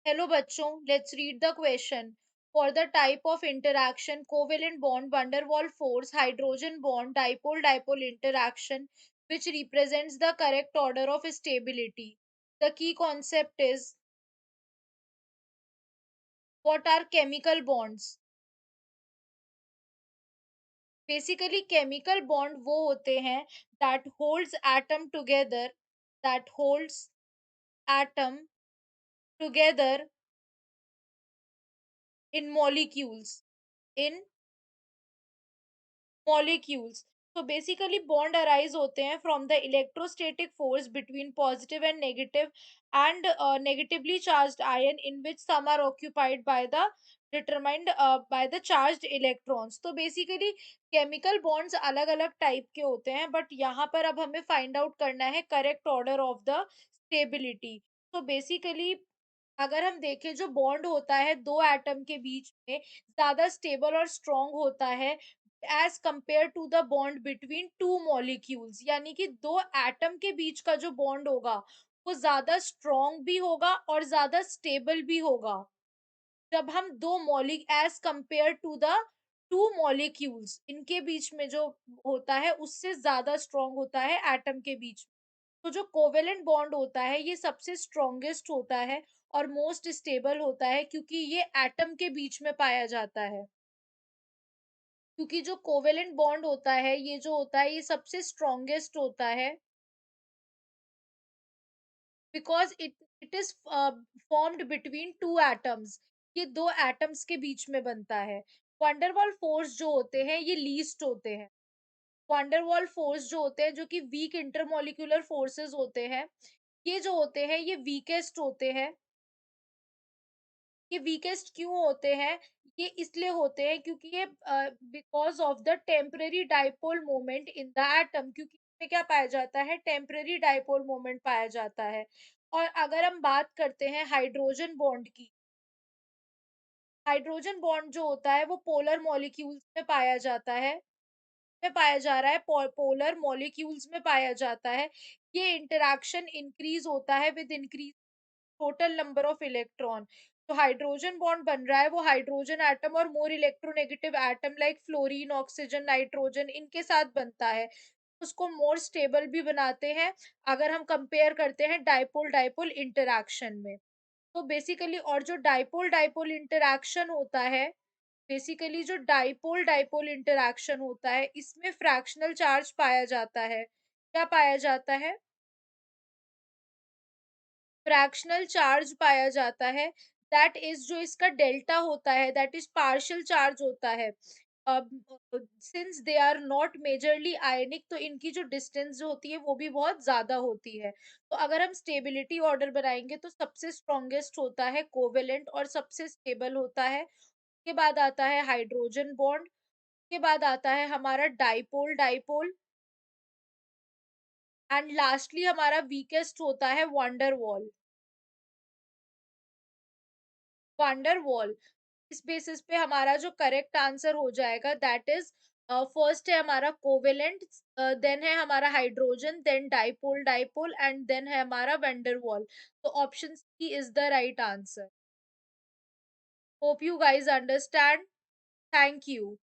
Hello बच्चों, let's read the question. For the type of interaction, covalent bond, van der Waals force, hydrogen bond, dipole-dipole interaction, which represents the correct order of stability. The key concept is, what are chemical bonds? Basically, chemical bond वो होते हैं that holds atom together, that holds atom together in molecules. In molecules. So basically bond arise होते हैं from the electrostatic force between positive and negative and negatively charged ion in which some are occupied by the determined by the charged electrons. तो basically chemical bonds अलग अलग type के होते हैं but यहाँ पर अब हमें find out करना है correct order of the stability. तो basically अगर हम देखें जो बॉन्ड होता है दो एटम के बीच में ज्यादा स्टेबल और स्ट्रॉन्ग होता है as compare to the bond between two molecules, यानी कि दो एटम के बीच का जो बॉन्ड होगा वो ज्यादा स्ट्रॉन्ग भी होगा और ज्यादा स्टेबल भी होगा जब हम दो molecule as compare to the two molecules इनके बीच में जो होता है उससे ज्यादा स्ट्रॉन्ग होता है एटम के बीच में। तो जो कोवेलेंट बॉन्ड होता है ये सबसे स्ट्रॉन्गेस्ट होता है और मोस्ट स्टेबल होता है क्योंकि ये एटम के बीच में पाया जाता है। क्योंकि जो कोवेलेंट बॉन्ड होता है ये जो होता है ये सबसे स्ट्रॉन्गेस्ट होता है because it is formed between two atoms. ये दो एटम्स के बीच में बनता है। वंडरवॉल फोर्स जो होते हैं ये लीस्ट होते हैं। वंडरवॉल फोर्स जो होते हैं जो कि वीक इंटरमोलिकुलर फोर्सेस होते हैं, ये जो होते हैं ये वीकेस्ट होते हैं। ये वीकेस्ट क्यों होते हैं? ये इसलिए होते हैं क्योंकि ये because of the temporary dipole moment in the atom, क्योंकि इसमें क्या पाया जाता है? टेम्परेरी डाइपोल मोमेंट पाया जाता है। और अगर हम बात करते हैं हाइड्रोजन बॉन्ड की, हाइड्रोजन बॉन्ड जो होता है वो पोलर मॉलिक्यूल्स में पाया जाता है, में पाया जा रहा है, पोलर मॉलिक्यूल्स में पाया जाता है। ये इंटरेक्शन इंक्रीज होता है with increase total number of electron. तो हाइड्रोजन बॉन्ड बन रहा है वो हाइड्रोजन एटम और more electronegative atom like fluorine, oxygen, nitrogen इनके साथ बनता है। उसको मोर स्टेबल भी बनाते हैं अगर हम कंपेयर करते हैं डाइपोल डाइपोल इंटरैक्शन में। तो बेसिकली और जो डाइपोल डाइपोल इंटरैक्शन होता है, बेसिकली जो डाइपोल डाइपोल इंटरैक्शन होता है इसमें फ्रैक्शनल चार्ज पाया जाता है। क्या पाया जाता है? फ्रैक्शनल चार्ज पाया जाता है। दैट इज जो इसका डेल्टा होता है दैट इज पार्शियल चार्ज होता है। अब since they are not majorly ionic तो इनकी जो डिस्टेंस जो होती है वो भी बहुत ज्यादा होती है। तो अगर हम स्टेबिलिटी ऑर्डर बनाएंगे तो सबसे स्ट्रॉन्गेस्ट होता है कोवेलेंट और सबसे स्टेबल होता है। उसके बाद आता है हाइड्रोजन बॉन्ड। उसके बाद आता है हमारा डाइपोल डाइपोल एंड लास्टली हमारा वीकेस्ट होता है वंडर वॉल। Wonder wall. इस बेसिस पे हमारा जो करेक्ट आंसर हो जाएगा दैट इज, फर्स्ट है हमारा कोवेलेंट, देन है हमारा hydrogen, then dipole dipole and then है हमारा वंडरवॉल। तो option C is the right answer. Hope you guys understand. Thank you.